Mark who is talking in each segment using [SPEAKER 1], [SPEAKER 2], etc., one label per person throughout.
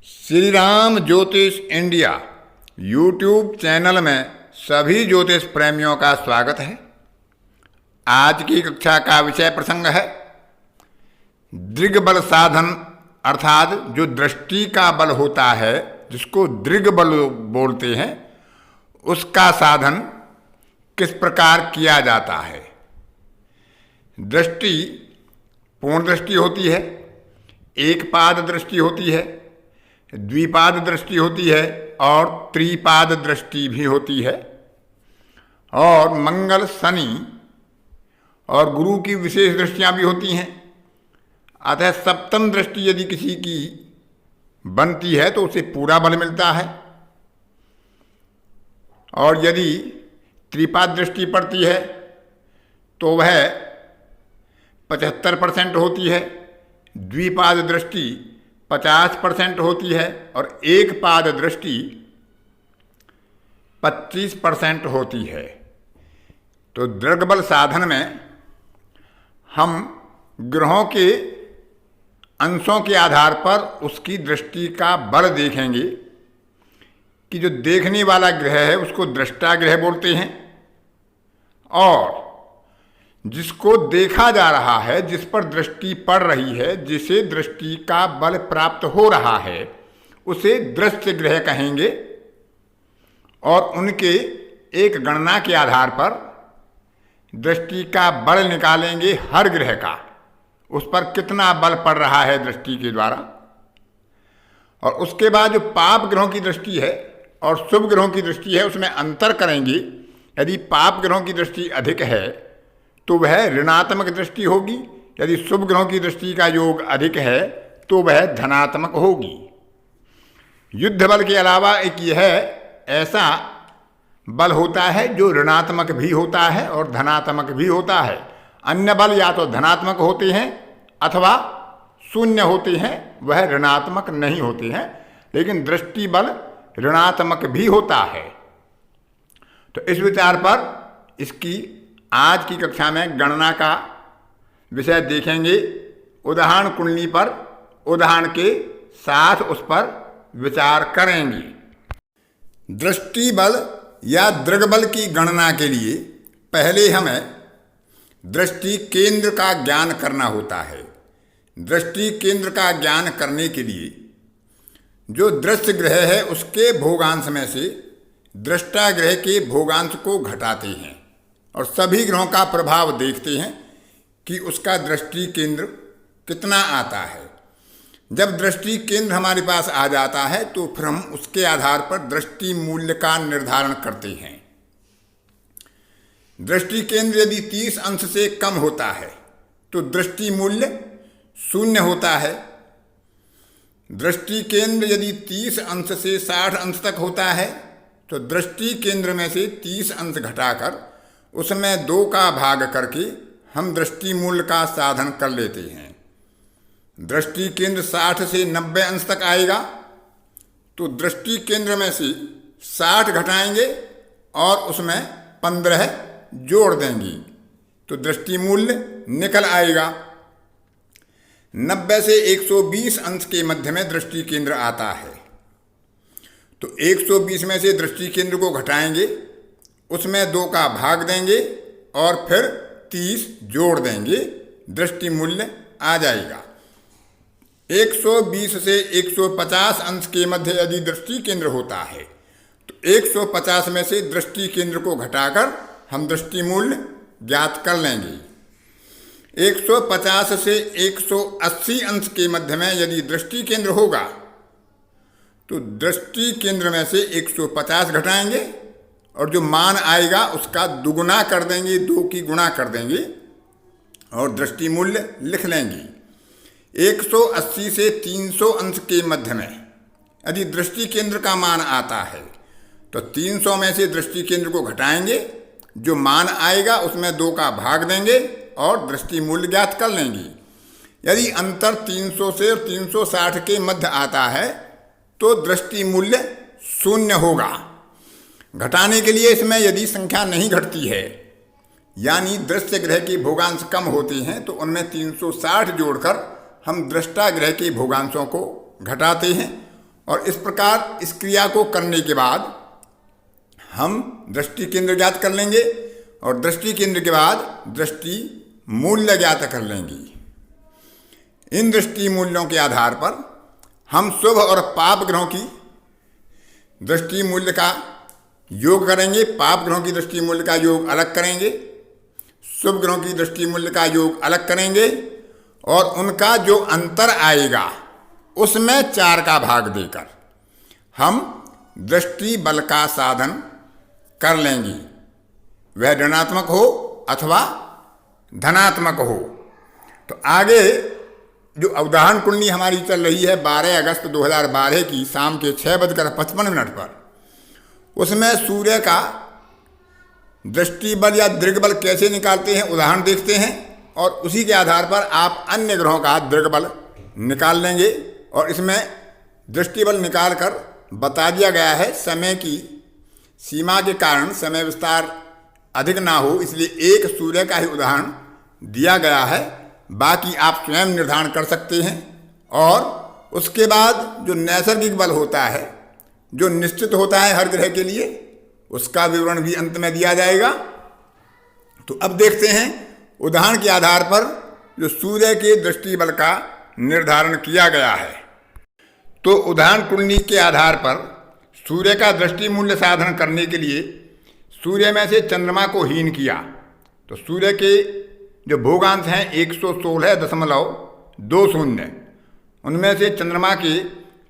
[SPEAKER 1] श्री राम ज्योतिष India YouTube channel में सभी ज्योतिष प्रेमियों का स्वागत है। आज की कक्षा का विषय प्रसंग है दृग्बल साधन, अर्थात जो दृष्टि का बल होता है, जिसको दृग्बल बोलते हैं, उसका साधन किस प्रकार किया जाता है। दृष्टि पूर्ण दृष्टि होती है, एक पाद दृष्टि होती है, द्विपाद दृष्टि होती है और त्रिपाद दृष्टि भी होती है। और मंगल, शनि और गुरु की विशेष दृष्टियां भी होती हैं। अतः सप्तम दृष्टि यदि किसी की बनती है तो उसे पूरा बल मिलता है, और यदि त्रिपाद दृष्टि पड़ती है तो वह 75% होती है, द्विपाद दृष्टि 50% होती है और एक पाद दृष्टि 25% होती है। तो दृग्बल साधन में हम ग्रहों के अंशों के आधार पर उसकी दृष्टि का बल देखेंगे कि जो देखने वाला ग्रह है उसको दृष्टा ग्रह बोलते हैं, और जिसको देखा जा रहा है, जिस पर दृष्टि पड़ रही है, जिसे दृष्टि का बल प्राप्त हो रहा है, उसे दृश्य ग्रह कहेंगे। और उनके एक गणना के आधार पर दृष्टि का बल निकालेंगे हर ग्रह का, उस पर कितना बल पड़ रहा है दृष्टि के द्वारा। और उसके बाद जो पाप ग्रहों की दृष्टि है और शुभ ग्रहों की दृष्टि है, उसमें अंतर करेंगे। यदि पाप ग्रहों की दृष्टि अधिक है तो वह ऋणात्मक दृष्टि होगी, यदि शुभ ग्रहों की दृष्टि का योग अधिक है तो वह धनात्मक होगी। युद्ध बल के अलावा एक यह ऐसा बल होता है जो ऋणात्मक भी होता है और धनात्मक भी होता है। अन्य बल या तो धनात्मक होते हैं अथवा शून्य होते हैं, वह ऋणात्मक नहीं होते हैं, लेकिन दृष्टि बल ऋणात्मक भी होता है। तो इस विचार पर इसकी आज की कक्षा में गणना का विषय देखेंगे। उदाहरण कुंडली पर उदाहरण के साथ उस पर विचार करेंगे। दृष्टि बल या दृग्बल की गणना के लिए पहले हमें दृष्टि केंद्र का ज्ञान करना होता है। दृष्टि केंद्र का ज्ञान करने के लिए जो दृश्य ग्रह है उसके भोगांश में से दृष्टा ग्रह के भोगांश को घटाते हैं और सभी ग्रहों का प्रभाव देखते हैं कि उसका दृष्टि केंद्र कितना आता है। जब दृष्टि केंद्र हमारे पास आ जाता है तो फिर हम उसके आधार पर दृष्टि मूल्य का निर्धारण करते हैं। दृष्टि केंद्र यदि 30 अंश से कम होता है तो दृष्टि मूल्य 0 होता है। दृष्टि केंद्र यदि 30 अंश से 60 अंश तक होता है तो दृष्टि केंद्र में से 30 अंश घटाकर उसमें 2 का भाग करके हम दृष्टि मूल्य का साधन कर लेते हैं। दृष्टि केंद्र 60 से 90 अंश तक आएगा तो दृष्टि केंद्र में से 60 घटाएंगे और उसमें 15 जोड़ देंगे तो दृष्टि मूल्य निकल आएगा। 90 से 120 अंश के मध्य में दृष्टि केंद्र आता है तो 120 में से दृष्टि केंद्र को घटाएंगे, उसमें 2 का भाग देंगे और फिर 30 जोड़ देंगे, दृष्टि मूल्य आ जाएगा। 120 से 150 अंश के मध्य यदि दृष्टि केंद्र होता है तो 150 में से दृष्टि केंद्र को घटाकर हम दृष्टि मूल्य ज्ञात कर लेंगे। 150 से 180 अंश के मध्य में यदि दृष्टि केंद्र होगा तो दृष्टि केंद्र में से 150 घटाएंगे और जो मान आएगा उसका दुगुना कर देंगे, 2 की गुणा कर देंगे और दृष्टि मूल्य लिख लेंगे। 180 से 300 अंश के मध्य में यदि दृष्टि केंद्र का मान आता है तो 300 में से दृष्टि केंद्र को घटाएंगे, जो मान आएगा उसमें 2 का भाग देंगे और दृष्टि मूल्य ज्ञात कर लेंगे। यदि अंतर 300 से 360 के मध्य आता है तो दृष्टि मूल्य 0 होगा। घटाने के लिए इसमें यदि संख्या नहीं घटती है, यानी दृश्य ग्रह के भोगांश कम होते हैं, तो उनमें 360 जोड़कर हम दृष्टा ग्रह के भोगांशों को घटाते हैं और इस प्रकार इस क्रिया को करने के बाद हम दृष्टि केंद्र ज्ञात कर लेंगे और दृष्टि केंद्र के बाद दृष्टि मूल्य ज्ञात कर लेंगे। इन दृष्टि मूल्यों के आधार पर हम शुभ और पाप ग्रहों की दृष्टि मूल्य का योग करेंगे, पाप ग्रहों की दृष्टि मूल्य का योग अलग करेंगे, शुभ ग्रहों की दृष्टि मूल्य का योग अलग करेंगे और उनका जो अंतर आएगा उसमें 4 का भाग देकर हम दृष्टि बल का साधन कर लेंगे, वह ऋणात्मक हो अथवा धनात्मक हो। तो आगे जो अवधारण कुंडली हमारी चल रही है 12 अगस्त 2012 की शाम के 6:55 पर, उसमें सूर्य का दृष्टि बल या दृग बल कैसे निकालते हैं उदाहरण देखते हैं और उसी के आधार पर आप अन्य ग्रहों का दृग बल निकाल लेंगे। और इसमें दृष्टि बल निकाल कर बता दिया गया है, समय की सीमा के कारण समय विस्तार अधिक ना हो इसलिए एक सूर्य का ही उदाहरण दिया गया है, बाकी आप स्वयं निर्धारण कर सकते हैं। और उसके बाद जो नैसर्गिक बल होता है जो निश्चित होता है हर ग्रह के लिए, उसका विवरण भी अंत में दिया जाएगा। तो अब देखते हैं उदाहरण के आधार पर जो सूर्य के दृष्टि बल का निर्धारण किया गया है। तो उदाहरण कुंडली के आधार पर सूर्य का दृष्टि मूल्य साधन करने के लिए सूर्य में से चंद्रमा को हीन किया। तो सूर्य के जो भोगांश हैं 116.20, उनमें से चंद्रमा के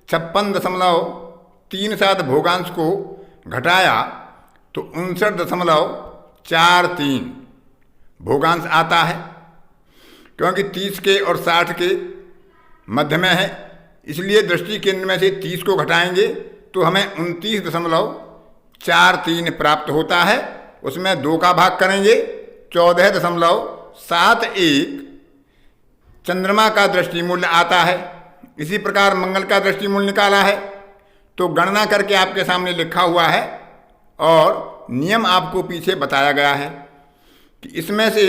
[SPEAKER 1] 56.37 भोगांश को घटाया तो 59.43 भोगांश आता है। क्योंकि 30 के और 60 के मध्य में है इसलिए दृष्टि केंद्र में से 30 को घटाएंगे तो हमें 29.43 प्राप्त होता है। उसमें 2 का भाग करेंगे, 14.71 चंद्रमा का दृष्टि मूल्य आता है। इसी प्रकार मंगल का दृष्टि मूल्य निकाला है तो गणना करके आपके सामने लिखा हुआ है और नियम आपको पीछे बताया गया है कि इसमें से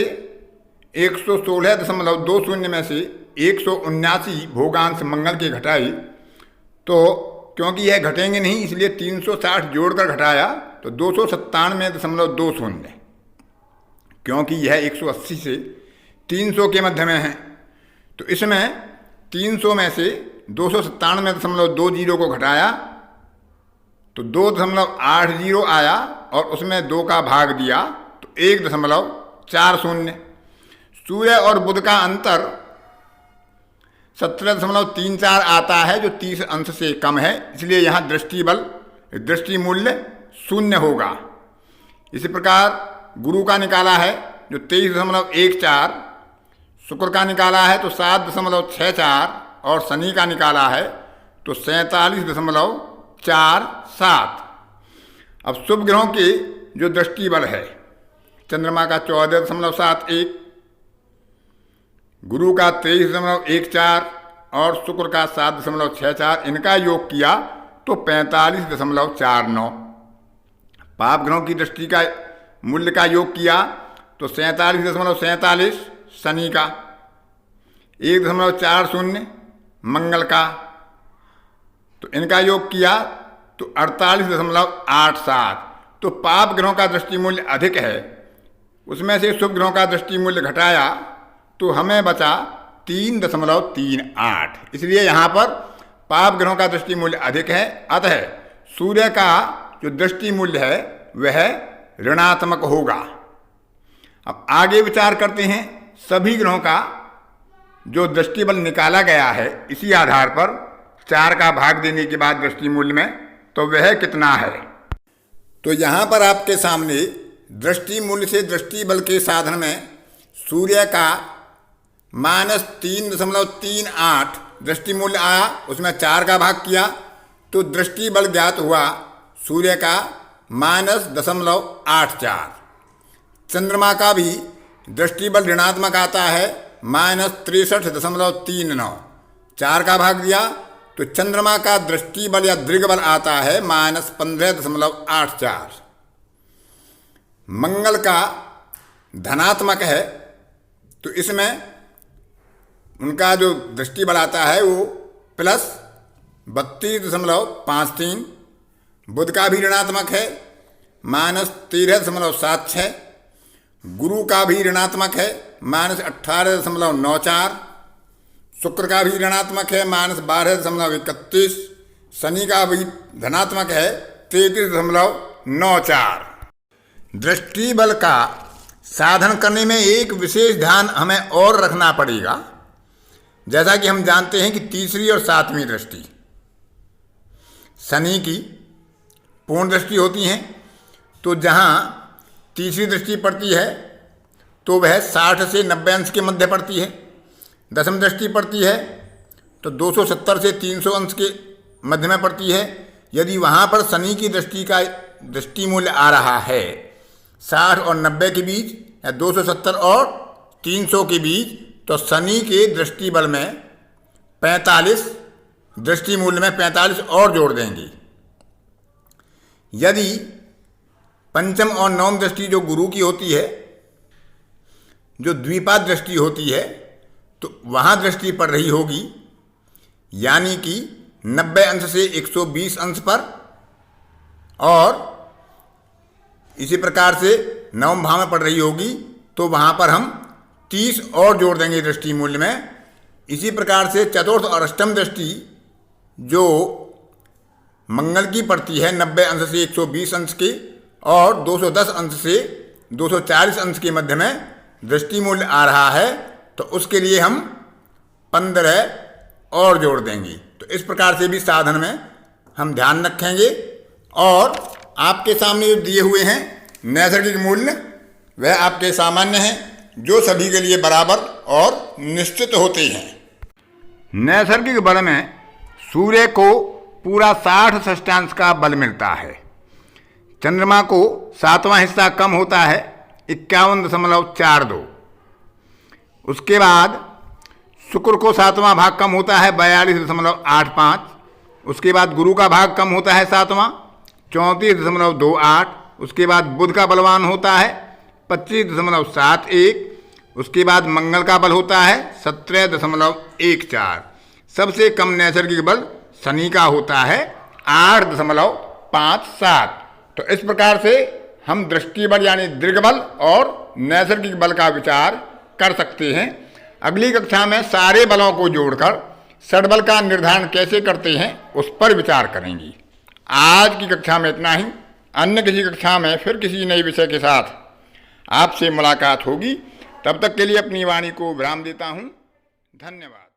[SPEAKER 1] 116.20 में से 179 भोगांश मंगल के घटाई। तो क्योंकि यह घटेंगे नहीं इसलिए 360 जोड़कर घटाया तो 297.20, क्योंकि यह 180 से 300 के मध्य में है। तो इसमें 300 में से 297.20 को घटाया तो 2.80 आया और उसमें 2 का भाग दिया तो 1.40। सूर्य और बुध का अंतर 17.34 आता है जो 30 अंश से कम है, इसलिए यहाँ दृष्टि मूल्य 0 होगा। इसी प्रकार गुरु का निकाला है जो 23.14, शुक्र का निकाला है तो 7.64 और शनि का निकाला है तो 47.47। अब शुभ ग्रहों के जो दृष्टि बल है चंद्रमा का 14.71, गुरु का 23.14 और शुक्र का 7.64, इनका योग किया तो 45.49। पाप ग्रहों की दृष्टि का मूल्य का योग किया तो 47.47 शनि का, 1.40 मंगल का, तो इनका योग किया तो 48.87। तो पाप ग्रहों का दृष्टि मूल्य अधिक है, उसमें से शुभ ग्रहों का दृष्टि मूल्य घटाया तो हमें बचा 3.38। इसलिए यहाँ पर पाप ग्रहों का दृष्टि मूल्य अधिक है, अतः सूर्य का जो दृष्टि मूल्य है वह ऋणात्मक होगा। अब आगे विचार करते हैं सभी ग्रहों का जो दृष्टि बल निकाला गया है इसी आधार पर 4 का भाग देने के बाद दृष्टि मूल्य में तो वह कितना है। तो यहाँ पर आपके सामने दृष्टि मूल्य से दृष्टि बल के साधन में सूर्य का -3.38 दृष्टि मूल्य आया, उसमें 4 का भाग किया तो दृष्टि बल ज्ञात हुआ सूर्य का -0.84। चंद्रमा का भी दृष्टि बल ऋणात्मक आता है -63.39, 4 का भाग दिया तो चंद्रमा का दृष्टि बल या दृग बल आता है -15.84। मंगल का धनात्मक है तो इसमें उनका जो दृष्टि बल आता है वो 32.53। बुध का भी ऋणात्मक है -13.76। गुरु का भी ऋणात्मक है -18.94। शुक्र का भी ऋणात्मक है -12.31। शनि का भी धनात्मक है 33.94। दृष्टि बल का साधन करने में एक विशेष ध्यान हमें और रखना पड़ेगा। जैसा कि हम जानते हैं कि तीसरी और सातवीं दृष्टि शनि की पूर्ण दृष्टि होती हैं, तो जहाँ तीसरी दृष्टि पड़ती है तो वह 60 से 90 अंश के मध्य पड़ती है। दसम दृष्टि पड़ती है तो 270 से 300 अंश के मध्य में पड़ती है। यदि वहाँ पर शनि की दृष्टि का दृष्टि मूल्य आ रहा है 60 और 90 के बीच या 270 और 300 के बीच, तो शनि के दृष्टि बल में 45 दृष्टि मूल्य में 45 और जोड़ देंगे। यदि पंचम और नवम दृष्टि जो गुरु की होती है, जो द्विपाद दृष्टि होती है, तो वहाँ दृष्टि पड़ रही होगी यानी कि 90 अंश से 120 अंश पर, और इसी प्रकार से नवम भाव में पड़ रही होगी तो वहाँ पर हम 30 और जोड़ देंगे दृष्टि मूल्य में। इसी प्रकार से चतुर्थ और अष्टम दृष्टि जो मंगल की पड़ती है 90 अंश से 120 अंश की और 210 अंश से 240 अंश के मध्य में दृष्टि मूल्य आ रहा है, तो उसके लिए हम 15 और जोड़ देंगे। तो इस प्रकार से भी साधन में हम ध्यान रखेंगे। और आपके सामने जो दिए हुए हैं नैसर्गिक मूल्य वह आपके सामान्य हैं, जो सभी के लिए बराबर और निश्चित होते हैं। नैसर्गिक बल में सूर्य को पूरा 60 षष्ठांश का बल मिलता है। चंद्रमा को 7वां हिस्सा कम होता है 51.42। उसके बाद शुक्र को 7वां भाग कम होता है 42.85। उसके बाद गुरु का भाग कम होता है 7वां 34.28। उसके बाद बुध का बलवान होता है 25.71। उसके बाद मंगल का बल होता है 17.14। सबसे कम नैसर्गिक बल शनि का होता है 8.57। तो इस प्रकार से हम दृष्टि बल यानी दीर्घ बल और नैसर्गिक बल का विचार कर सकते हैं। अगली कक्षा में सारे बलों को जोड़कर षडबल का निर्धारण कैसे करते हैं उस पर विचार करेंगे। आज की कक्षा में इतना ही। अन्य किसी कक्षा में फिर किसी नए विषय के साथ आपसे मुलाकात होगी। तब तक के लिए अपनी वाणी को विराम देता हूँ। धन्यवाद।